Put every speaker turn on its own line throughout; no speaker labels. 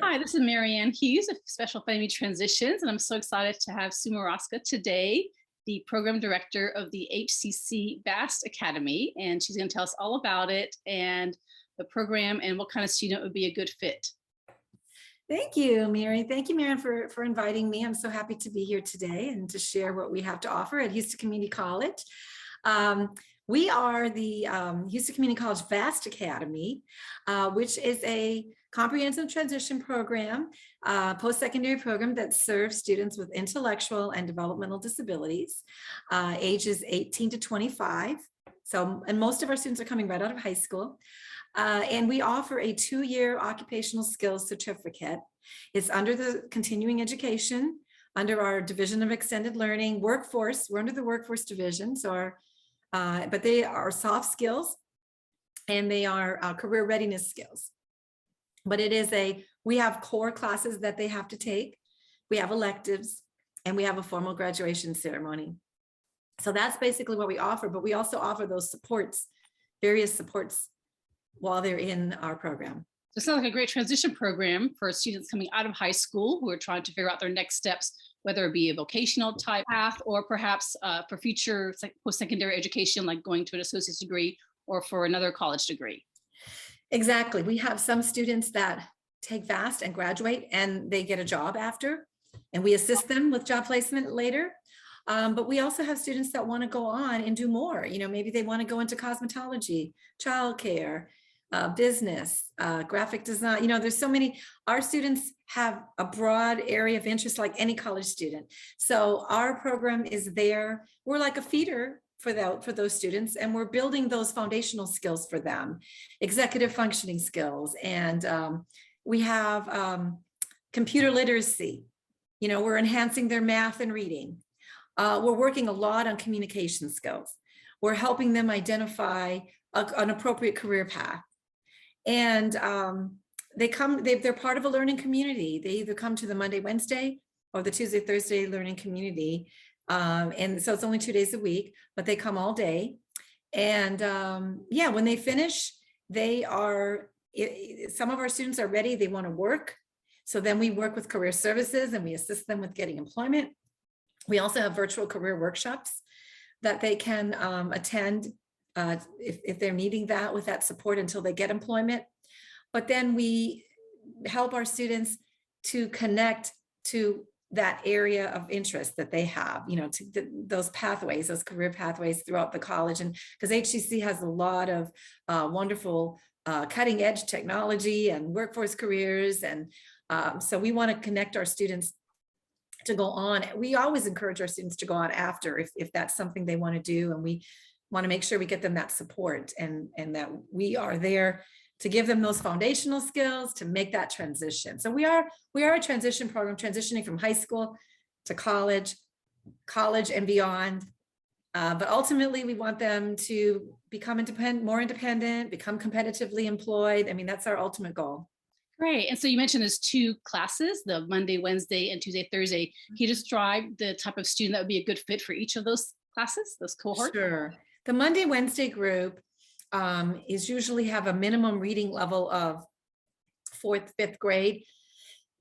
Hi, this is Marianne Hughes of Special Family Transitions, and I'm so excited to have Sue Moraska today, the Program Director of the HCC VAST Academy, and she's going to tell us all about it and the program and what kind of student would be a good fit.
Thank you, Mary. Thank you, Marianne, for inviting me. I'm so happy to be here today and to share what we have to offer at Houston Community College. We are the Houston Community College VAST Academy, which is a comprehensive transition program, post-secondary program that serves students with intellectual and developmental disabilities, ages 18 to 25. And most of our students are coming right out of high school. And we offer a 2-year occupational skills certificate. It's under the continuing education, under our Division of Extended Learning workforce. We're under the workforce division, but they are soft skills and they are career readiness skills. But we have core classes that they have to take. We have electives and we have a formal graduation ceremony. So that's basically what we offer, but we also offer those supports, various supports while they're in our program.
So it sounds like a great transition program for students coming out of high school who are trying to figure out their next steps, whether it be a vocational type path or perhaps for future post-secondary education, like going to an associate's degree or for another college degree.
Exactly. We have some students that take VAST and graduate and they get a job after, and we assist them with job placement later. But we also have students that want to go on and do more. Maybe they want to go into cosmetology, childcare, business, graphic design. There's so many. Our students have a broad area of interest like any college student. So our program is there. We're like a feeder for those students, and we're building those foundational skills for them, executive functioning skills. And we have computer literacy. We're enhancing their math and reading. We're working a lot on communication skills. We're helping them identify an appropriate career path. And they're part of a learning community. They either come to the Monday, Wednesday, or the Tuesday, Thursday learning community. And so it's only 2 days a week, but they come all day. And when they finish, some of our students are ready, they want to work. So then we work with career services and we assist them with getting employment. We also have virtual career workshops that they can attend if they're needing that, with that support until they get employment. But then we help our students to connect to that area of interest that they have, to those pathways, those career pathways throughout the college. And because HCC has a lot of wonderful cutting edge technology and workforce careers. And so we want to connect our students to go on. We always encourage our students to go on after if that's something they want to do. And we want to make sure we get them that support and that we are there to give them those foundational skills to make that transition. So we are a transition program, transitioning from high school to college and beyond. But ultimately, we want them to become more independent, become competitively employed. I mean, that's our ultimate goal.
Great. And so you mentioned there's 2 classes, the Monday, Wednesday, and Tuesday, Thursday. Can you describe the type of student that would be a good fit for each of those classes, those cohorts?
Sure. The Monday, Wednesday group is usually have a minimum reading level of 4th, 5th grade,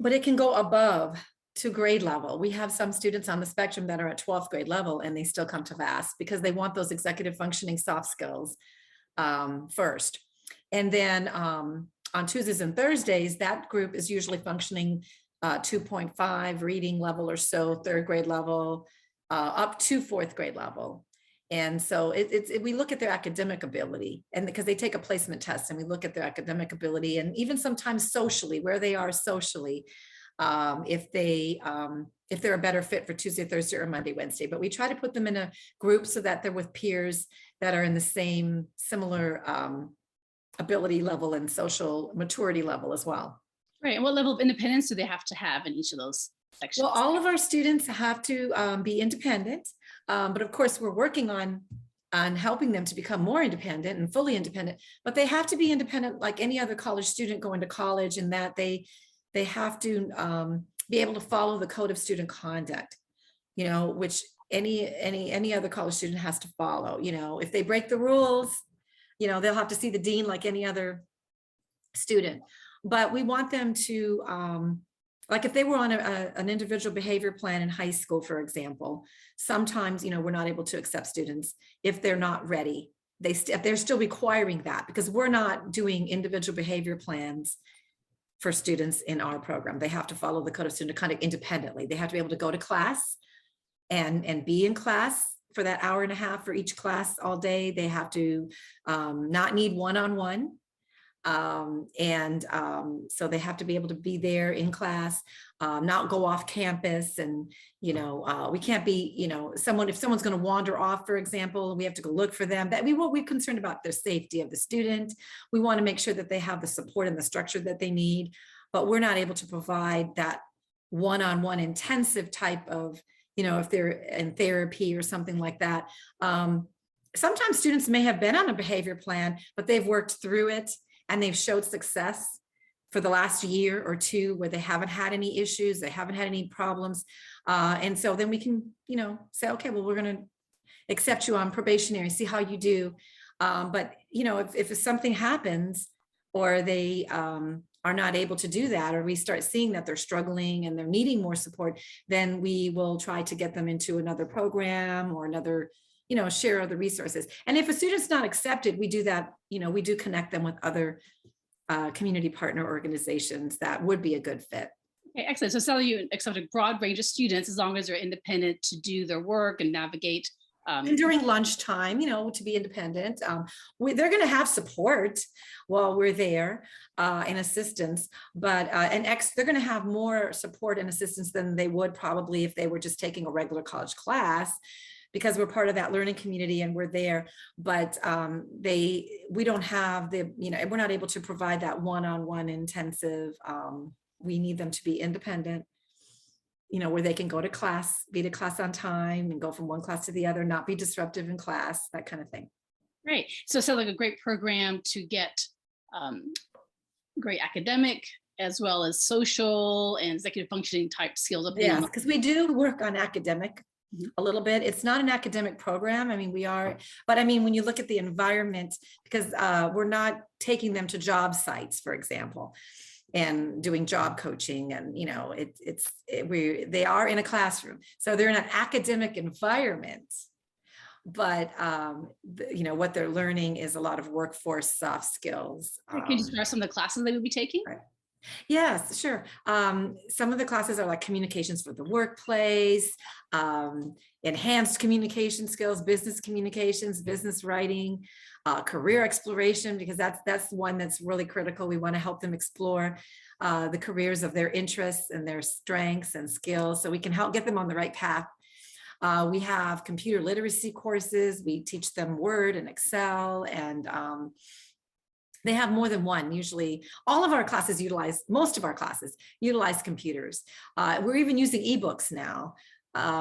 but it can go above to grade level. We have some students on the spectrum that are at 12th grade level and they still come to VAST because they want those executive functioning soft skills first. And then on Tuesdays and Thursdays, that group is usually functioning 2.5 reading level or so, 3rd grade level, up to 4th grade level. And so we look at their academic ability, and because they take a placement test and we look at their academic ability and even sometimes socially, where they are socially, if they're a better fit for Tuesday, Thursday, or Monday, Wednesday. But we try to put them in a group so that they're with peers that are in the similar ability level and social maturity level as well.
Right. And what level of independence do they have to have in each of those sections?
Well, all of our students have to be independent, but of course we're working on helping them to become more independent and fully independent, but they have to be independent like any other college student going to college, in that they have to be able to follow the code of student conduct, which any other college student has to follow. If they break the rules, they'll have to see the dean like any other student. but we want them to, like if they were on an individual behavior plan in high school, for example, sometimes, we're not able to accept students if they're not ready. They're still requiring that because we're not doing individual behavior plans for students in our program. They have to follow the Code of Student Conduct independently. They have to be able to go to class and be in class for that hour and a half for each class all day. They have to not need one-on-one. So they have to be able to be there in class, not go off campus. And, we can't be, if someone's going to wander off, for example, we have to go look for them. That we're concerned about the safety of the student. We want to make sure that they have the support and the structure that they need, but we're not able to provide that one-on-one intensive type of, if they're in therapy or something like that. Sometimes students may have been on a behavior plan, but they've worked through it and they've showed success for the last year or two where they haven't had any issues, they haven't had any problems. And so then we can, say, okay, well, we're going to accept you on probationary, see how you do. But, if something happens or they are not able to do that, or we start seeing that they're struggling and they're needing more support, then we will try to get them into another program or another, share other resources. And if a student's not accepted, we do that, we do connect them with other community partner organizations that would be a good fit.
Okay, excellent. So Sally, you accept a broad range of students as long as they're independent to do their work and navigate.
And during lunchtime, to be independent, they're going to have support while we're there and assistance, but they're going to have more support and assistance than they would probably if they were just taking a regular college class, because we're part of that learning community and we're there. But we don't have we're not able to provide that one-on-one intensive. We need them to be independent, where they can go to class, be to class on time and go from one class to the other, not be disruptive in class, that kind of thing.
Great. So it sounds like a great program to get great academic as well as social and executive functioning type skills.
Yes, because we do work on academic a little bit. It's not an academic program. We are, but when you look at the environment, because we're not taking them to job sites, for example, and doing job coaching, and they are in a classroom, so they're in an academic environment, but what they're learning is a lot of workforce soft skills.
Can you describe some of the classes they would be taking?
Right. Yes, sure. Some of the classes are like communications for the workplace, enhanced communication skills, business communications, business writing, career exploration, because that's one that's really critical. We want to help them explore the careers of their interests and their strengths and skills, so we can help get them on the right path. We have computer literacy courses. We teach them Word and Excel, and they have more than one. Usually most of our classes utilize computers. We're even using eBooks now.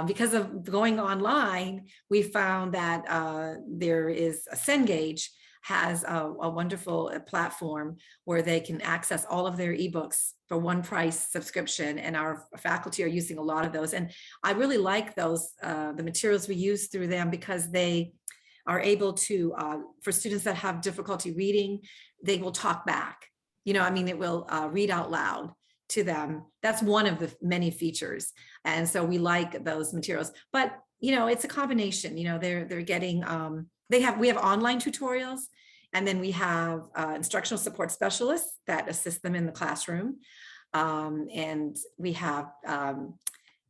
Because of going online, we found that there is Cengage has a wonderful platform where they can access all of their eBooks for one price subscription, and our faculty are using a lot of those. And I really like those, the materials we use through them, because they are able to, for students that have difficulty reading, they will talk back. It will read out loud to them. That's one of the many features. And so we like those materials, but it's a combination. They're getting, we have online tutorials, and then we have instructional support specialists that assist them in the classroom. And we have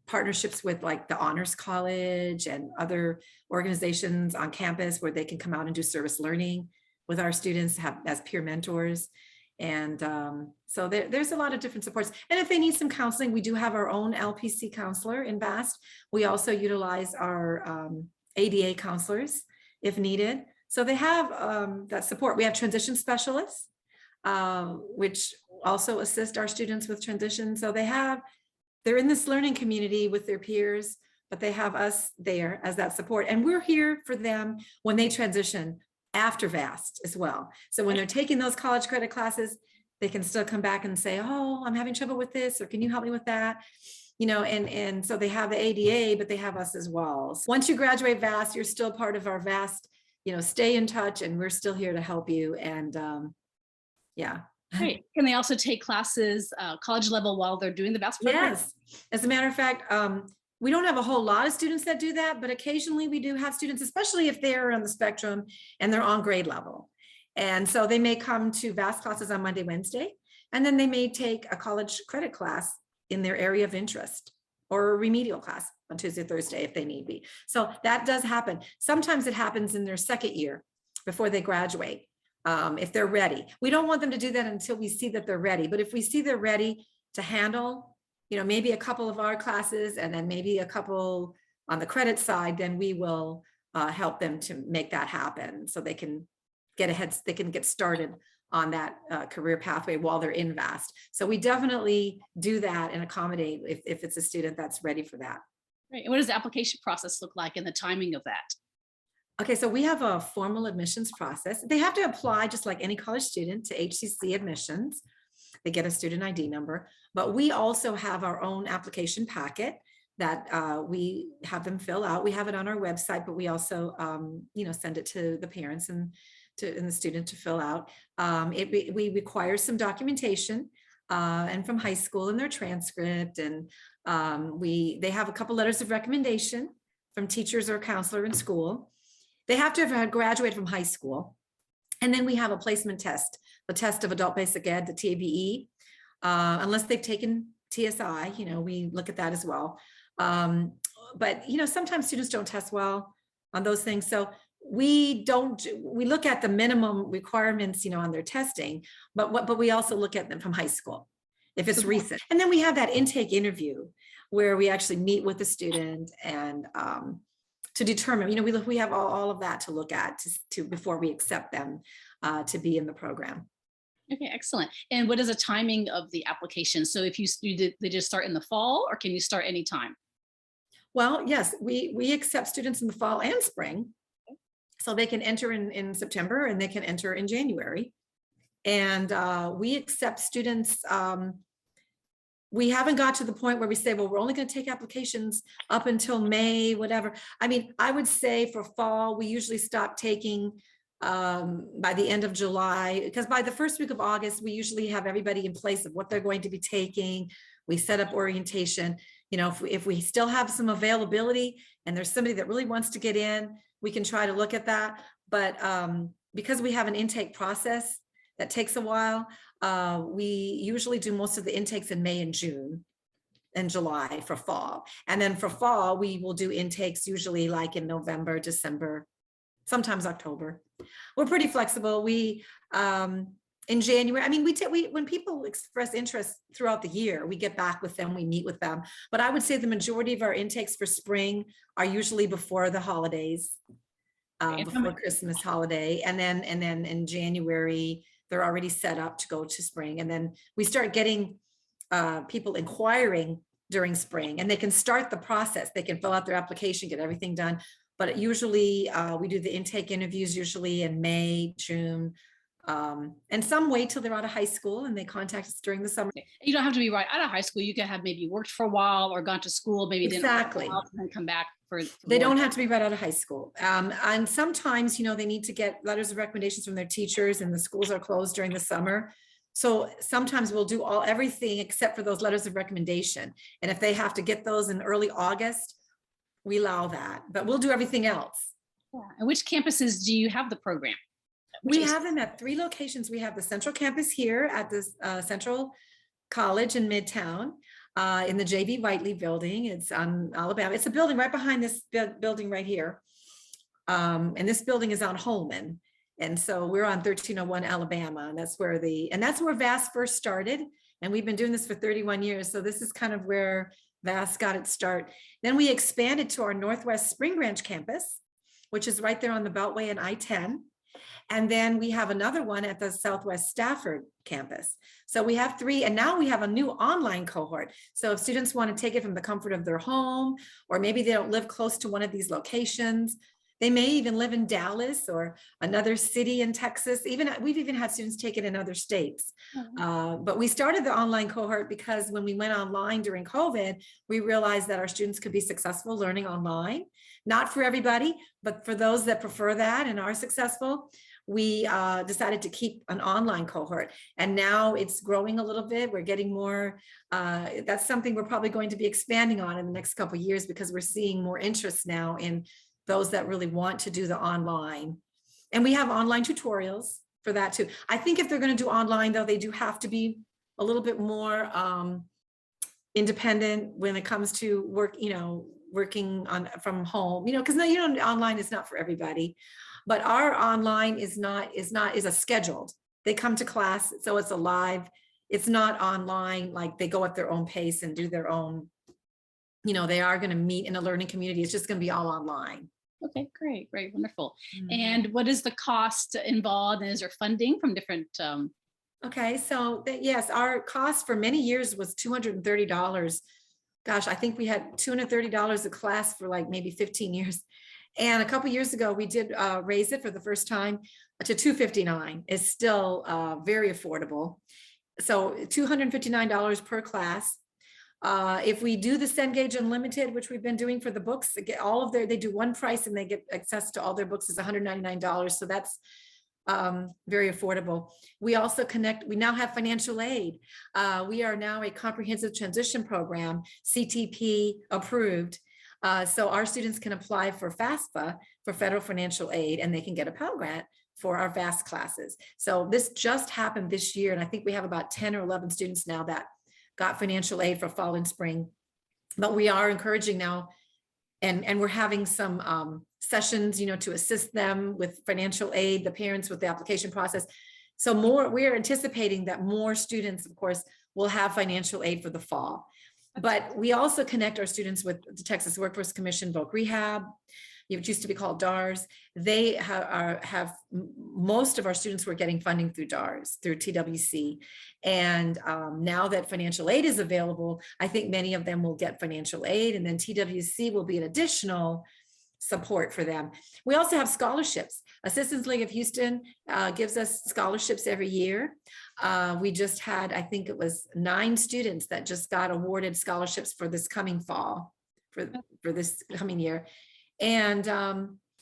partnerships with like the Honors College and other organizations on campus where they can come out and do service learning with our students, as peer mentors. And so there's a lot of different supports. And if they need some counseling, we do have our own LPC counselor in BAST. We also utilize our ADA counselors if needed. So they have that support. We have transition specialists, which also assist our students with transition. So they're in this learning community with their peers, but they have us there as that support. And we're here for them when they transition after VAST as well. So when they're taking those college credit classes, they can still come back and say, oh, I'm having trouble with this, or can you help me with that? And so they have the ADA, but they have us as well. So once you graduate VAST, you're still part of our VAST, stay in touch, and we're still here to help you. And yeah,
Great. Can they also take classes college level while they're doing the BASS program?
Yes. As a matter of fact, we don't have a whole lot of students that do that, but occasionally we do have students, especially if they're on the spectrum and they're on grade level. And so they may come to BASS classes on Monday, Wednesday, and then they may take a college credit class in their area of interest or a remedial class on Tuesday, Thursday, if they need be. So that does happen. Sometimes it happens in their second year before they graduate, if they're ready. We don't want them to do that until we see that they're ready. But if we see they're ready to handle, maybe a couple of our classes and then maybe a couple on the credit side, then we will help them to make that happen so they can get ahead, they can get started on that career pathway while they're in VAST. So we definitely do that and accommodate if it's a student that's ready for that.
Right. And what does the application process look like and the timing of that?
Okay, so we have a formal admissions process. They have to apply just like any college student to HCC admissions. They get a student ID number, but we also have our own application packet that we have them fill out. We have it on our website, but we also, send it to the parents and the student to fill out. We require some documentation and from high school and their transcript, and they have a couple letters of recommendation from teachers or counselor in school. They have to have graduated from high school. And then we have a placement test, the test of adult basic ed, the TABE, unless they've taken TSI, we look at that as well. But, sometimes students don't test well on those things. So we look at the minimum requirements, on their testing, but we also look at them from high school, if it's recent. And then we have that intake interview where we actually meet with the student and to determine, we have all of that to look at to before we accept them to be in the program.
Okay, excellent. And what is the timing of the application? So if they just start in the fall, or can you start anytime?
Well, yes, we accept students in the fall and spring. So they can enter in September and they can enter in January. And we accept students. We haven't got to the point where we say, well, we're only going to take applications up until May, whatever. I mean, I would say for fall, we usually stop taking by the end of July, because by the first week of August, we usually have everybody in place of what they're going to be taking. We set up orientation. If we still have some availability and there's somebody that really wants to get in, we can try to look at that. But because we have an intake process that takes a while, we usually do most of the intakes in May and June and July for fall. And then for fall, we will do intakes usually like in November, December, sometimes October. We're pretty flexible. We, in January, I mean, when people express interest throughout the year, we get back with them, we meet with them. But I would say the majority of our intakes for spring are usually before the holidays, before Christmas holiday. And then in January, they're already set up to go to spring. And then we start getting people inquiring during spring, and they can start the process. They can fill out their application, get everything done. But usually we do the intake interviews usually in May, June, and some wait till they're out of high school and they contact us during the summer.
You don't have to be right out of high school. You can have maybe worked for a while or gone to school, maybe
exactly,
and then come back for
they don't have to be right out of high school. And sometimes, they need to get letters of recommendations from their teachers, and the schools are closed during the summer. So sometimes we'll do everything except for those letters of recommendation. And if they have to get those in early August, we allow that, but we'll do everything else.
Yeah. And which campuses do you have the program?
We have them at 3 locations. We have the central campus here at the Central College in Midtown, in the J.B. Whiteley building. It's on Alabama. It's a building right behind this building right here. And this building is on Holman. And so we're on 1301 Alabama, and that's where VASS first started. And we've been doing this for 31 years. So this is kind of where VASS got its start. Then we expanded to our Northwest Spring Branch campus, which is right there on the Beltway and I-10. And then we have another one at the Southwest Stafford campus. So we have 3, and now we have a new online cohort. So if students want to take it from the comfort of their home, or maybe they don't live close to one of these locations, they may even live in Dallas or another city in Texas. We've even had students take it in other states. But we started the online cohort because when we went online during COVID, we realized that our students could be successful learning online. Not for everybody, but for those that prefer that and are successful, we decided to keep an online cohort, and now it's growing a little bit. We're getting more. That's something we're probably going to be expanding on in the next couple of years, because we're seeing more interest now in those that really want to do the online. And we have online tutorials for that too. I think if they're going to do online, though, they do have to be a little bit more independent when it comes to work, working on from home, because online is not for everybody. But our online is a scheduled. They come to class, so it's a live. It's not online, like they go at their own pace and do their own, they are going to meet in a learning community. It's just going to be all online.
Okay, great, wonderful. And what is the cost involved, and is there funding from different?
Okay, so yes, our cost for many years was $230. Gosh, I think we had $230 a class for like maybe 15 years. And a couple of years ago, we did raise it for the first time to $259. It's still very affordable. So $259 per class. If we do the Cengage Unlimited, which we've been doing for the books, they get all of they do one price and they get access to all their books is $199. So that's very affordable. We also we now have financial aid. We are now a comprehensive transition program, CTP approved. So our students can apply for FAFSA, for federal financial aid, and they can get a Pell Grant for our VAST classes. So this just happened this year. And I think we have about 10 or 11 students now that got financial aid for fall and spring. But we are encouraging now, and we're having some sessions, to assist them with financial aid, the parents with the application process. So we are anticipating that more students, of course, will have financial aid for the fall. But we also connect our students with the Texas Workforce Commission, Voc Rehab. It used to be called DARS. They have most of our students were getting funding through DARS, through TWC. And now that financial aid is available, I think many of them will get financial aid, and then TWC will be an additional support for them. We also have scholarships. Assistance League of Houston gives us scholarships every year. We just had, I think it was 9 students that just got awarded scholarships for this coming fall, for this coming year. And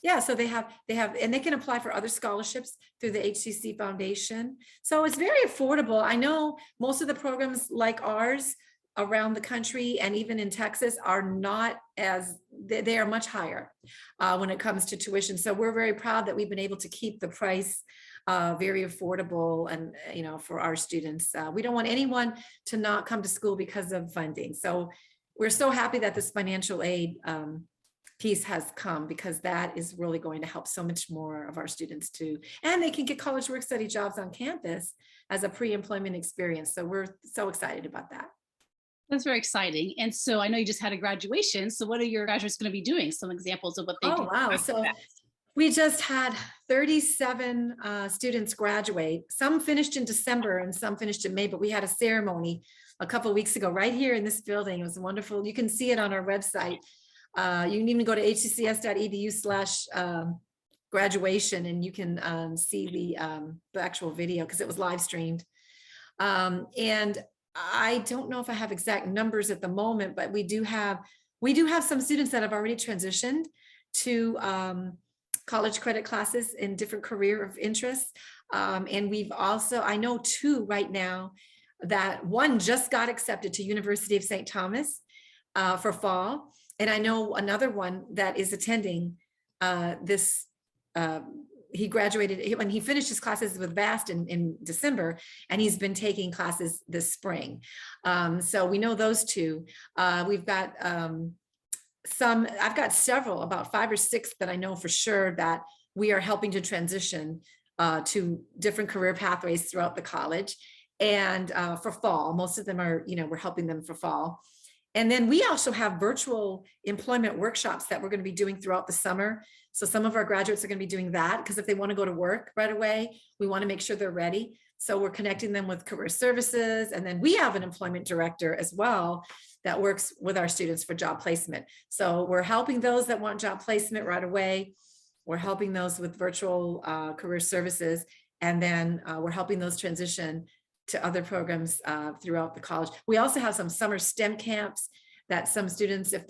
yeah, so they have, and they can apply for other scholarships through the HCC Foundation. So it's very affordable. I know most of the programs like ours around the country and even in Texas are not they are much higher when it comes to tuition. So we're very proud that we've been able to keep the price very affordable, and for our students. We don't want anyone to not come to school because of funding. So we're so happy that this financial aid piece has come, because that is really going to help so much more of our students too. And they can get college work study jobs on campus as a pre-employment experience. So we're so excited about that.
That's very exciting. And so I know you just had a graduation. So what are your graduates going to be doing? Some examples of what they do.
Oh, wow. So we just had 37 students graduate. Some finished in December and some finished in May, but we had a ceremony a couple of weeks ago right here in this building. It was wonderful. You can see it on our website. You can even go to hccs.edu/graduation, and you can see the actual video, because it was live streamed. And I don't know if I have exact numbers at the moment, but we do have some students that have already transitioned to college credit classes in different career of interest. And we've also, I know 2 right now, that one just got accepted to University of St. Thomas for fall. And I know another one that is attending this. He graduated when he finished his classes with VAST in December, and he's been taking classes this spring. So we know those 2. We've got I've got several, about 5 or 6 that I know for sure that we are helping to transition to different career pathways throughout the college. And for fall, most of them are, we're helping them for fall. And then we also have virtual employment workshops that we're going to be doing throughout the summer. So some of our graduates are going to be doing that, because if they want to go to work right away, we want to make sure they're ready. So we're connecting them with career services. And then we have an employment director as well that works with our students for job placement. So we're helping those that want job placement right away. We're helping those with virtual career services. And then we're helping those transition to other programs throughout the college. We also have some summer STEM camps that some students, if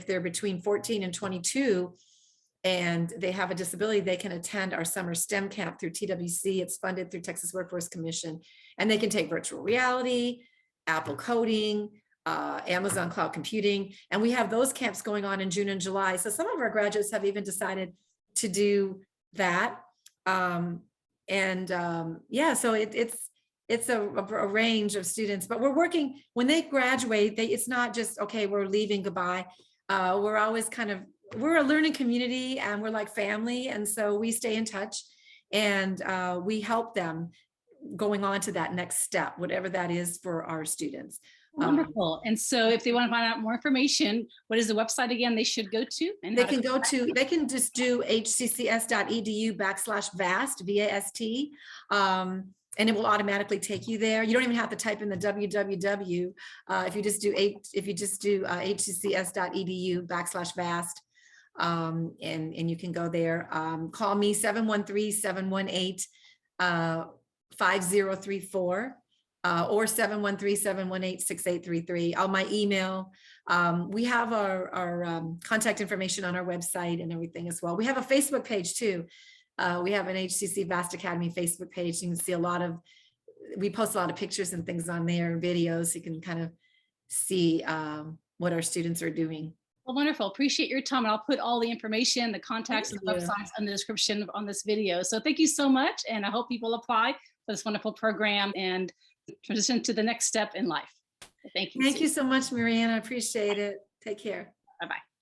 they're between 14 and 22, and they have a disability, they can attend our summer STEM camp through TWC. It's funded through Texas Workforce Commission, and they can take virtual reality, Apple coding, Amazon cloud computing. And we have those camps going on in June and July. So some of our graduates have even decided to do that. Yeah, so it's a range of students, but we're working, when they graduate, it's not just, okay, we're leaving, goodbye. We're always we're a learning community, and we're like family. And so we stay in touch, and we help them going on to that next step, whatever that is for our students.
Wonderful. And so if they want to find out more information, what is the website again they should go to? And
they can just do hccs.edu/VAST, V-A-S-T. And it will automatically take you there. You don't even have to type in the www. If you just do hccs.edu/VAST, and you can go there. Call me 713-718-5034. Or 713-718-6833. My email. We have our contact information on our website and everything as well. We have a Facebook page too. We have an HCC Vast Academy Facebook page. You can see we post a lot of pictures and things on there, videos. So you can kind of see what our students are doing.
Well, wonderful. Appreciate your time. And I'll put all the information, the contacts, and the websites in the description on this video. So thank you so much. And I hope people apply for this wonderful program and transition to the next step in life. Thank you.
Thank you so much, Marianne. I appreciate it. Take care.
Bye-bye.